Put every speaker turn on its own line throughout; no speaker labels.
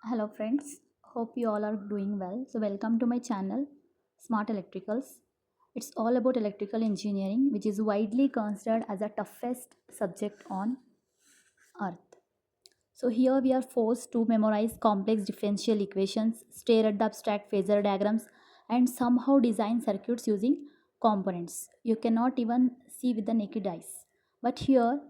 Hello friends, hope you all are doing well. So welcome to my channel Smart Electricals. It's all about electrical engineering, which is widely considered as the toughest subject on earth. So here we are forced to memorize complex differential equations, stare at the abstract phasor diagrams, and somehow design circuits using components you cannot even see with the naked eyes. But here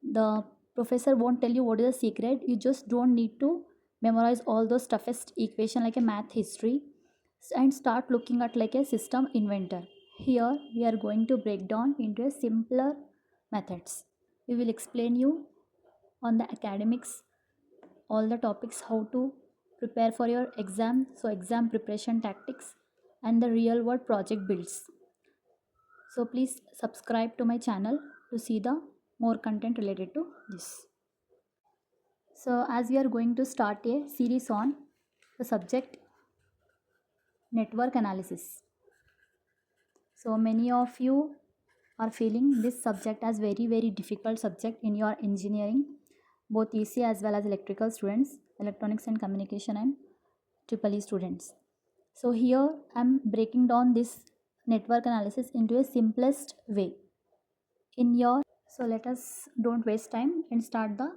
the professor won't tell you what is the secret. You just don't need to memorize all those toughest equation like a math history and start looking at like a system inventor. Here we are going to break down into a simpler methods. We will explain you on the academics all the topics, how to prepare for your exam, so exam preparation tactics and the real world project builds. So please subscribe to my channel to see the more content related to this. So as we are going to start a series on the subject network analysis. So many of you are feeling this subject as very difficult subject in your engineering, both EC as well as electrical students, electronics and communication and triple E students. So here I'm breaking down this network analysis into a simplest way in your. So let us don't waste time and start the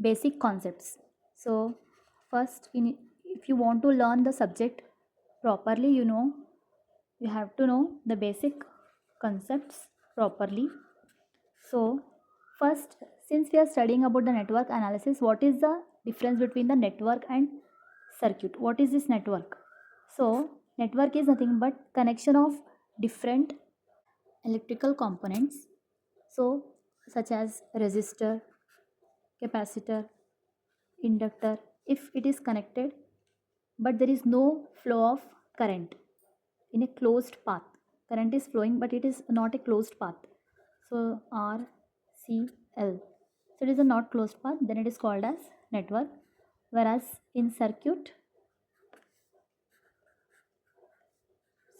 basic concepts. So first, if you want to learn the subject properly, you have to know the basic concepts properly. So first, since we are studying about the network analysis, what is the difference between the network and circuit? What is this network? So network is nothing but connection of different electrical components, so such as resistor, capacitor, inductor. If it is connected but there is no flow of current in a closed path, current is flowing but it is not a closed path, so R C L, so it is a not closed path, then it is called as network. Whereas in circuit,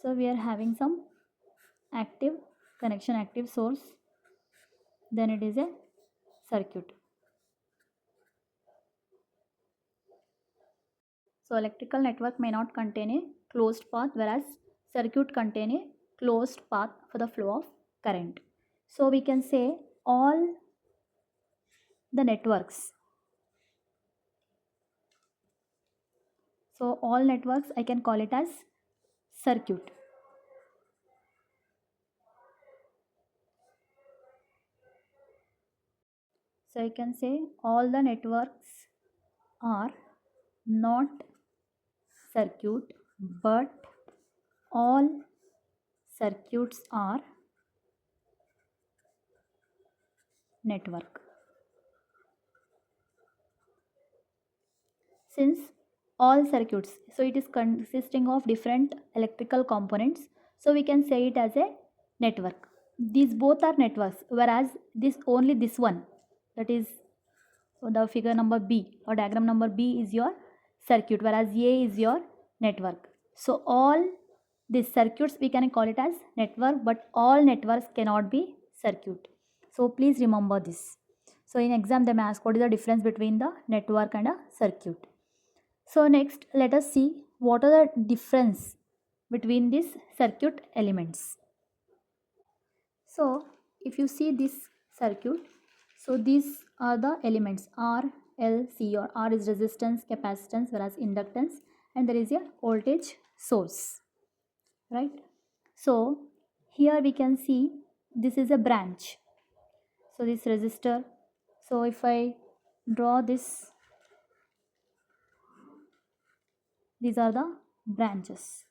so we are having some active connection, active source, then it is a circuit. So electrical network may not contain a closed path, whereas circuit contain a closed path for the flow of current. So we can say all the networks. So all networks I can call it as circuit. So I can say all the networks are not circuit, but all circuits are network. Since all circuits, so it is consisting of different electrical components, so we can say it as a network. These both are networks, whereas this one, that is the figure number B or diagram number B is your circuit, whereas A is your network. So all these circuits we can call it as network, but all networks cannot be circuit. So please remember this. So in exam they may ask what is the difference between the network and a circuit. So next let us see what are the difference between these circuit elements. So if you see this circuit, so these are the elements R, L, C, or R is resistance, capacitance, whereas inductance, and there is a voltage source, right? So here we can see this is a branch. So this resistor, so if I draw this, these are the branches.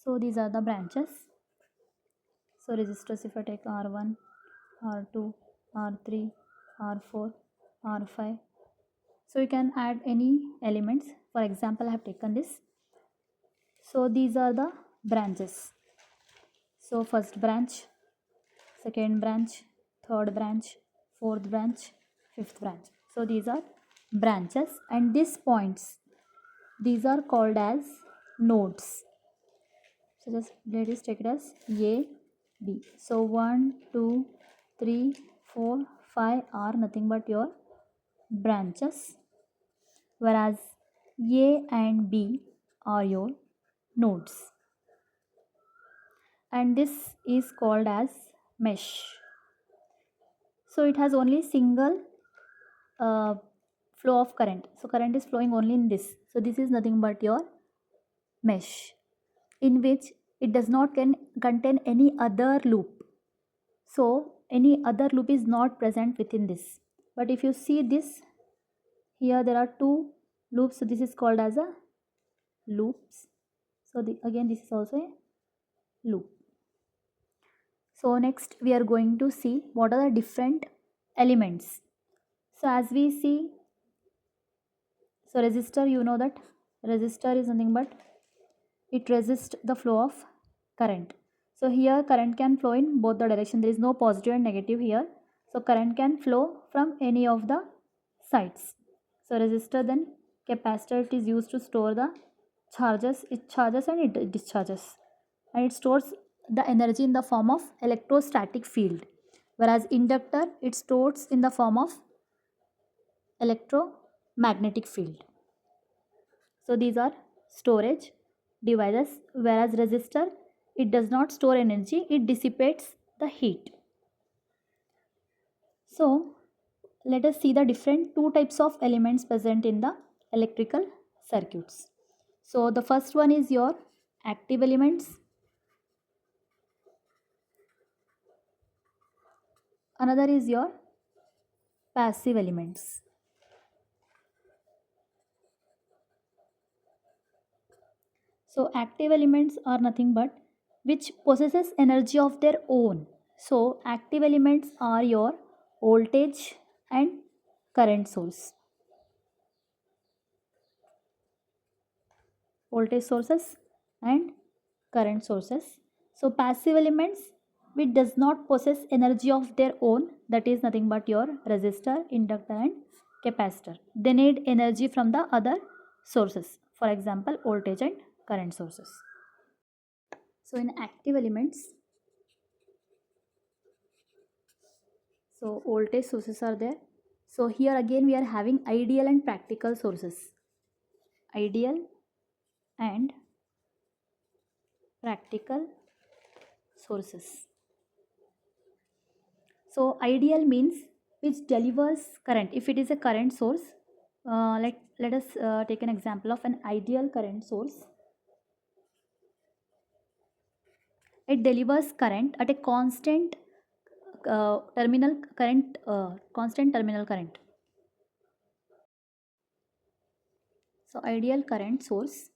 So these are the branches. So resistors, if I take R1, R2, R3, R4, R5. So you can add any elements. For example, I have taken this. So these are the branches. So first branch, second branch, third branch, fourth branch, fifth branch. So these are branches, and these points, these are called as nodes. So just let us take it as A, B. So 1, 2, 3, 4, 5 are nothing but your branches, whereas A and B are your nodes, and this is called as mesh. So it has only single uh, flow of current, so current is flowing only in this, so this is nothing but your mesh, in which it does not contain any other loop. So any other loop is not present within this. But if you see this, here there are two loops, so this is called as a loops. So again this is also a loop. So next we are going to see what are the different elements. So as we see, so resistor, you know that resistor is nothing but it resists the flow of current. So here current can flow in both the direction, there is no positive and negative here. So current can flow from any of the sides. So resistor, then capacitor, it is used to store the charges, it charges and it discharges, and it stores the energy in the form of electrostatic field, whereas inductor, it stores in the form of electromagnetic field. So these are storage devices, whereas resistor, it does not store energy, it dissipates the heat. So let us see the different two types of elements present in the electrical circuits. So the first one is your active elements, another is your passive elements. So active elements are nothing but which possesses energy of their own. So active elements are your voltage and current source. Voltage sources and current sources. So passive elements which does not possess energy of their own, that is nothing but your resistor, inductor and capacitor. They need energy from the other sources, for example voltage and current sources. So in active elements, so voltage sources are there. So here again we are having ideal and practical sources. Ideal and practical sources. So ideal means which delivers current. If it is a current source, let us take an example of an ideal current source. It delivers current at a constant constant terminal current. So ideal current source.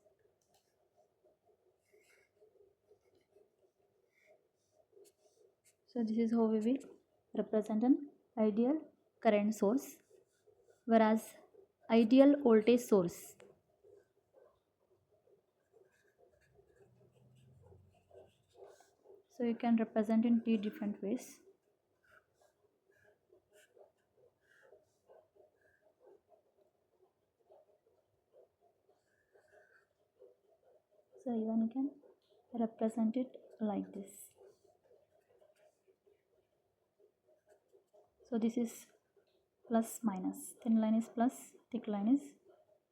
So this is how we will represent an ideal current source, whereas ideal voltage source. So you can represent in three different ways. So even you can represent it like this. So this is plus minus, thin line is plus, thick line is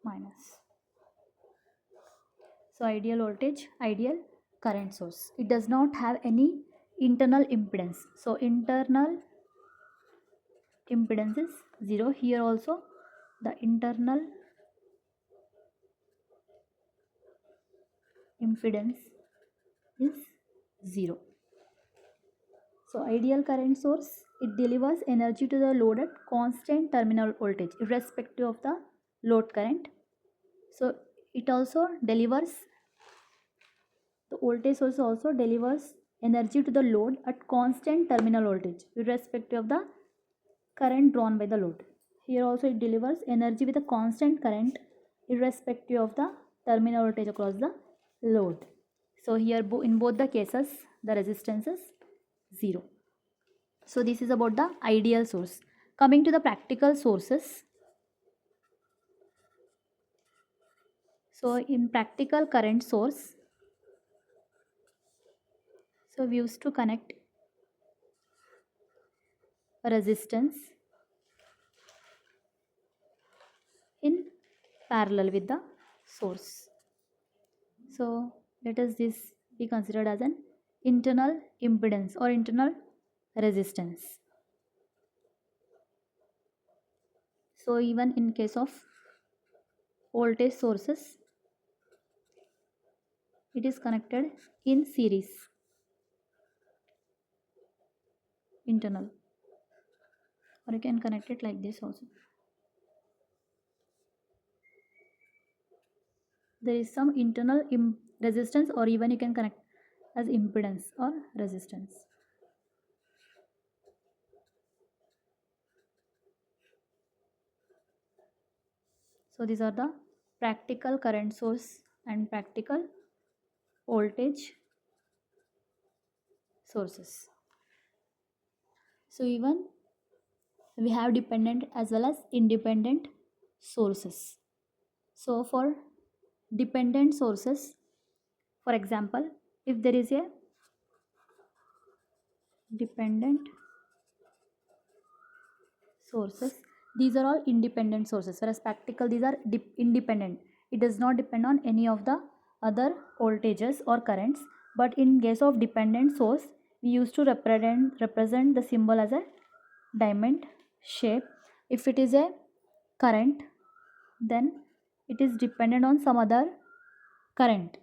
minus. So ideal voltage, ideal current source. It does not have any internal impedance. So internal impedance is 0. Here also the internal impedance is 0. So ideal current source, it delivers energy to the load at constant terminal voltage irrespective of the load current. So it also delivers, the voltage source also delivers energy to the load at constant terminal voltage irrespective of the current drawn by the load. Here also it delivers energy with a constant current irrespective of the terminal voltage across the load. So here in both the cases the resistance is 0. So this is about the ideal source. Coming to the practical sources. So in practical current source, so we used to connect resistance in parallel with the source. So let us this be considered as an internal impedance or internal resistance. So even in case of voltage sources, it is connected in series, internal, or you can connect it like this also. There is some internal resistance, or even you can connect as impedance or resistance. So these are the practical current source and practical voltage sources. So even we have dependent as well as independent sources. So for dependent sources, for example, if there is a dependent sources, these are all independent sources, whereas practical, these are independent. It does not depend on any of the other voltages or currents. But in case of dependent source, we used to represent the symbol as a diamond shape. If it is a current, then it is dependent on some other current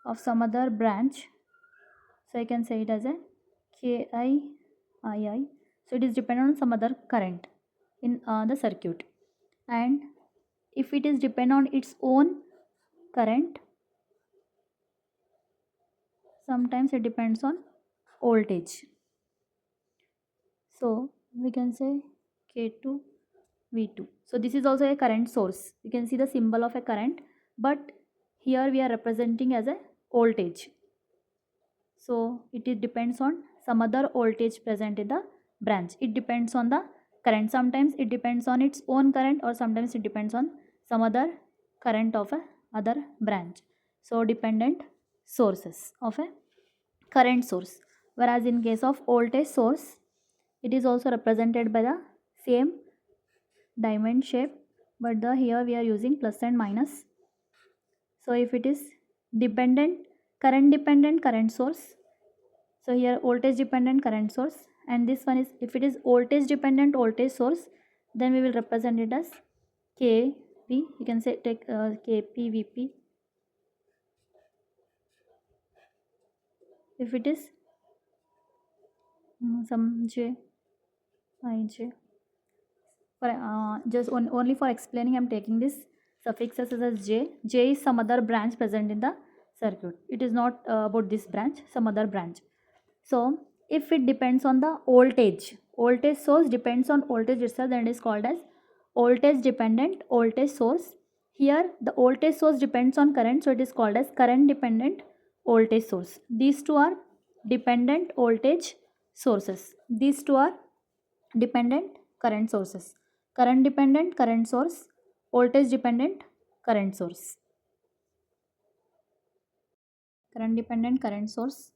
of some other branch. So I can say it as a KIII. So it is dependent on some other current in the circuit. And if it is dependent on its own current, sometimes it depends on voltage. So we can say K2 V2. So this is also a current source. You can see the symbol of a current, but here we are representing as a voltage. So it depends on some other voltage present in the branch. It depends on the current. Sometimes it depends on its own current, or sometimes it depends on some other current of a other branch. So dependent sources of a current source. Whereas in case of voltage source, it is also represented by the same diamond shape, but here we are using plus and minus. So if it is dependent current source, so here voltage dependent current source, and this one is, if it is voltage dependent voltage source, then we will represent it as KV. You can say take KP VP. If it is some J IJ, for just only for explaining, I am taking this suffixes as J. J is some other branch present in the circuit. It is not about this branch, some other branch. So if it depends on the voltage source depends on voltage itself, then it is called as voltage dependent voltage source. Here the voltage source depends on current, so it is called as current dependent voltage source. These two are dependent voltage sources. These two are dependent current sources. Current dependent current source, voltage dependent current source. Current dependent current source,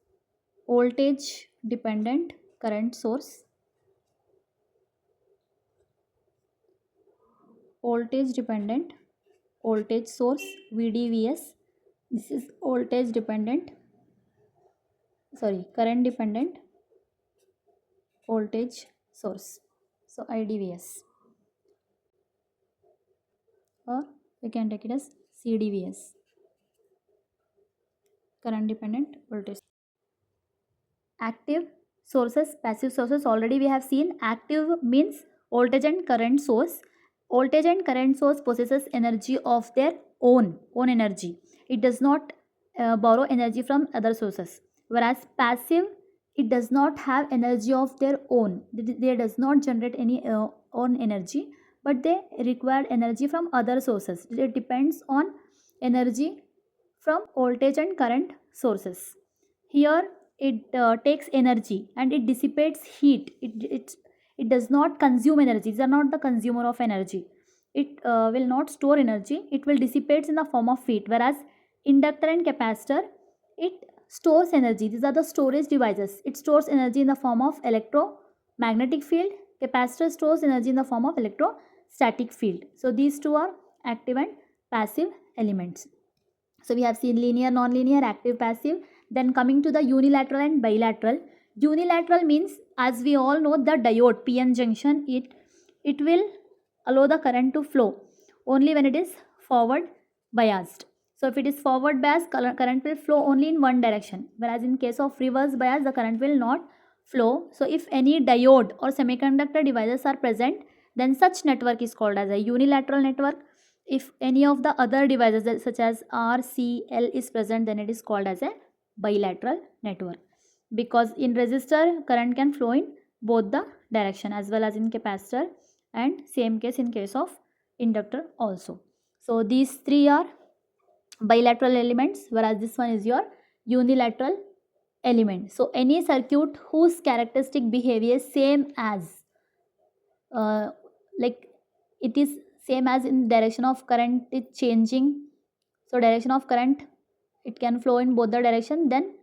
voltage dependent current source, voltage dependent voltage source VDVS. This is voltage dependent, current dependent voltage source, so IDVS, or we can take it as CDVS, current dependent voltage. Active sources, passive sources, already we have seen. Active means voltage and current source. Voltage and current source possesses energy of their own energy. It does not borrow energy from other sources. Whereas passive, it does not have energy of their own. They does not generate any own energy, but they require energy from other sources. It depends on energy from voltage and current sources. Here it takes energy and it dissipates heat. It does not consume energy. These are not the consumer of energy. It will not store energy. It will dissipate in the form of heat. Whereas inductor and capacitor, it stores energy. These are the storage devices. It stores energy in the form of magnetic field, capacitor stores energy in the form of electrostatic field. So these two are active and passive elements. So we have seen linear, non-linear, active, passive. Then coming to the unilateral and bilateral. Unilateral means, as we all know, the diode PN junction, it will allow the current to flow only when it is forward biased. So if it is forward biased, current will flow only in one direction, whereas in case of reverse bias, the current will not flow. So if any diode or semiconductor devices are present, then such network is called as a unilateral network. If any of the other devices such as R, C, L is present, then it is called as a bilateral network, because in resistor current can flow in both the direction as well as in capacitor, and same case in case of inductor also. So these three are bilateral elements, whereas this one is your unilateral element. So any circuit whose characteristic behavior is same as like it is same as in direction of current is changing, so direction of current, it can flow in both the direction, then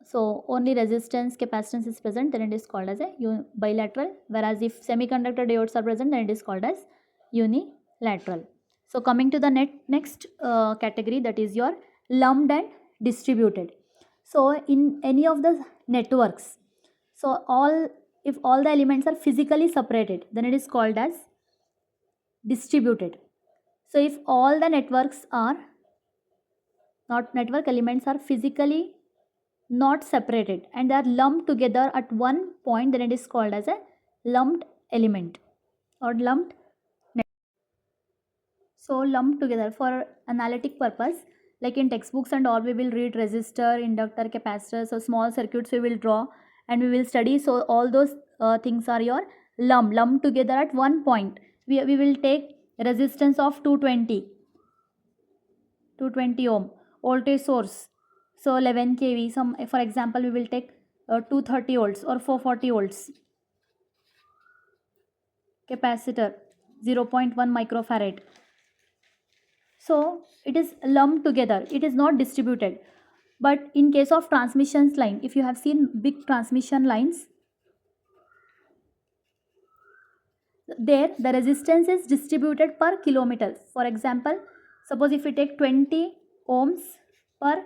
so only resistance capacitance is present, then it is called as a bilateral, whereas if semiconductor diodes are present, then it is called as unilateral. So coming to the next category, that is your lumped and distributed. So in any of the networks, so if all the elements are physically separated, then it is called as distributed. So if all the networks are not network elements are physically not separated and they are lumped together at one point, then it is called as a lumped element or lumped net. So lumped together for analytic purpose, like in textbooks and all, we will read resistor, inductor, capacitor, so small circuits we will draw and we will study. So all those things are your lumped together at one point. We will take resistance of 220 ohm, voltage source, so 11 kV. Some, for example, we will take 230 volts or 440 volts. Capacitor 0.1 microfarad. So it is lumped together, it is not distributed. But in case of transmission line, if you have seen big transmission lines, there the resistance is distributed per kilometer. For example, suppose if we take 20 ohms per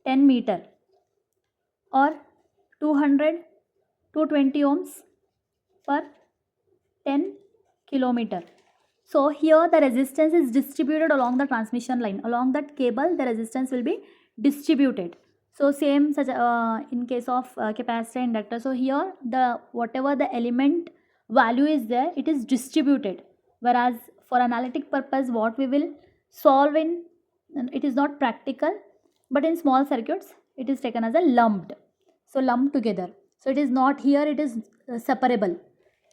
10 meter or 220 ohms per 10 kilometer. So here the resistance is distributed along the transmission line. Along that cable, the resistance will be distributed. So same such in case of capacitor, inductor. So here the whatever the element value is there, it is distributed. Whereas for analytic purpose, what we will solve in, it is not practical, but in small circuits it is taken as a lumped. So lumped together. So it is not here, it is separable.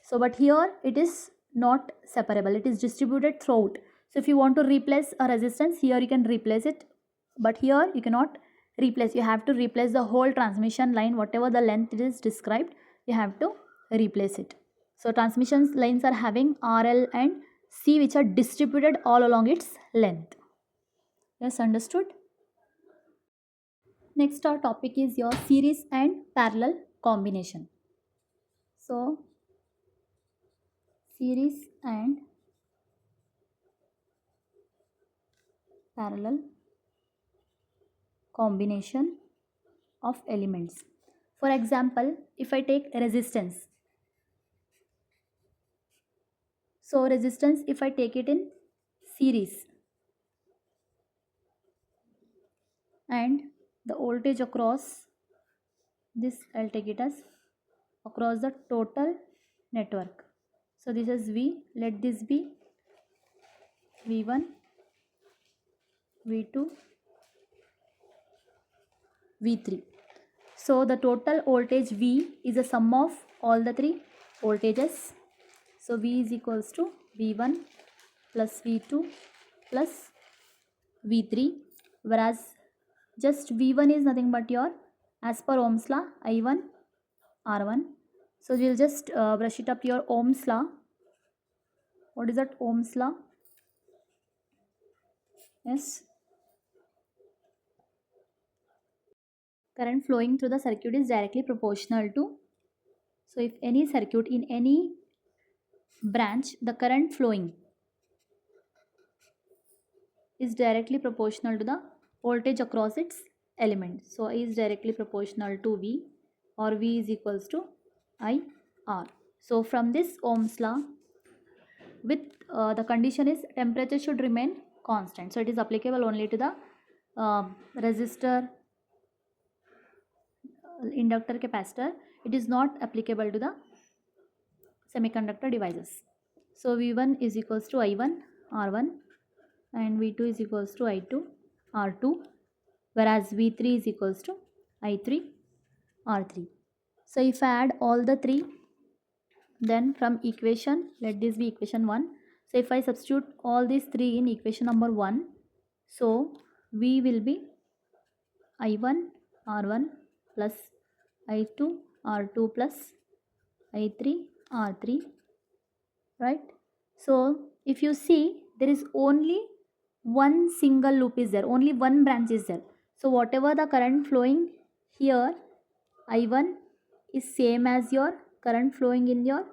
So but here it is not separable, it is distributed throughout. So if you want to replace a resistance, here you can replace it, but here you cannot replace. You have to replace the whole transmission line, whatever the length it is described, you have to replace it. So transmission lines are having RL and C, which are distributed all along its length. Yes, understood? Next our topic is your series and parallel combination. So series and parallel combination of elements. For example, if I take resistance, so resistance, if I take it in series and the voltage across this, I'll take it as across the total network. So this is V, let this be V1, V2, V3. So the total voltage V is a sum of all the three voltages. So V is equals to V1 plus V2 plus V3, whereas just V1 is nothing but your, as per Ohm's law, I1 R1. So we'll just brush it up your Ohm's law. What is that Ohm's law? Yes. Current flowing through the circuit is directly proportional to So if any circuit in any branch, the current flowing is directly proportional to the voltage across its element. So I is directly proportional to V, or V is equals to IR. So from this Ohm's law, with the condition is temperature should remain constant. So it is applicable only to the resistor, inductor, capacitor. It is not applicable to the semiconductor devices. So V1 is equals to I1 R1 and V2 is equals to I2 R2, whereas V3 is equals to I3 R3. So if I add all the three, then from equation, let this be equation 1. So if I substitute all these three in equation number 1, so V will be I1 R1 plus I2 R2 plus I3 R3, right? So if you see, there is only one single loop is there, only one branch is there. So whatever the current flowing here, I1 is same as your current flowing in your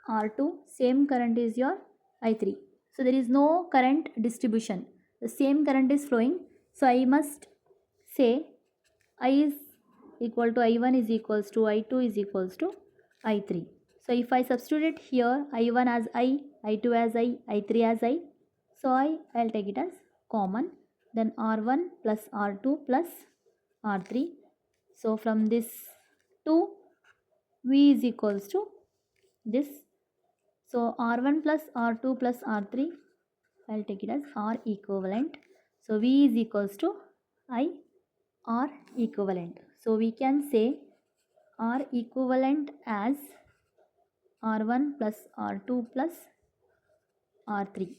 R2, same current is your I3. So there is no current distribution, the same current is flowing. So I must say I is equal to I1 is equals to I2 is equals to I3. So if I substitute it here, I1 as I, I2 as I3 as I, so I'll take it as common. Then R1 plus R2 plus R3. So from this 2, V is equals to this. So R1 plus R2 plus R3, I'll take it as R equivalent. So V is equals to I R equivalent. So we can say R equivalent as R1 plus R2 plus R3.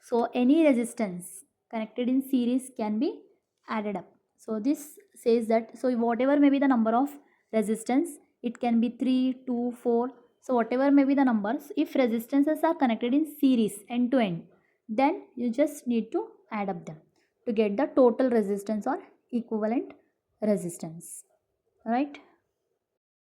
So any resistance connected in series can be added up. So this says that, so whatever may be the number of resistance, it can be 3, 2, 4. So whatever may be the numbers, if resistances are connected in series end to end, then you just need to add up them to get the total resistance or equivalent resistance, right?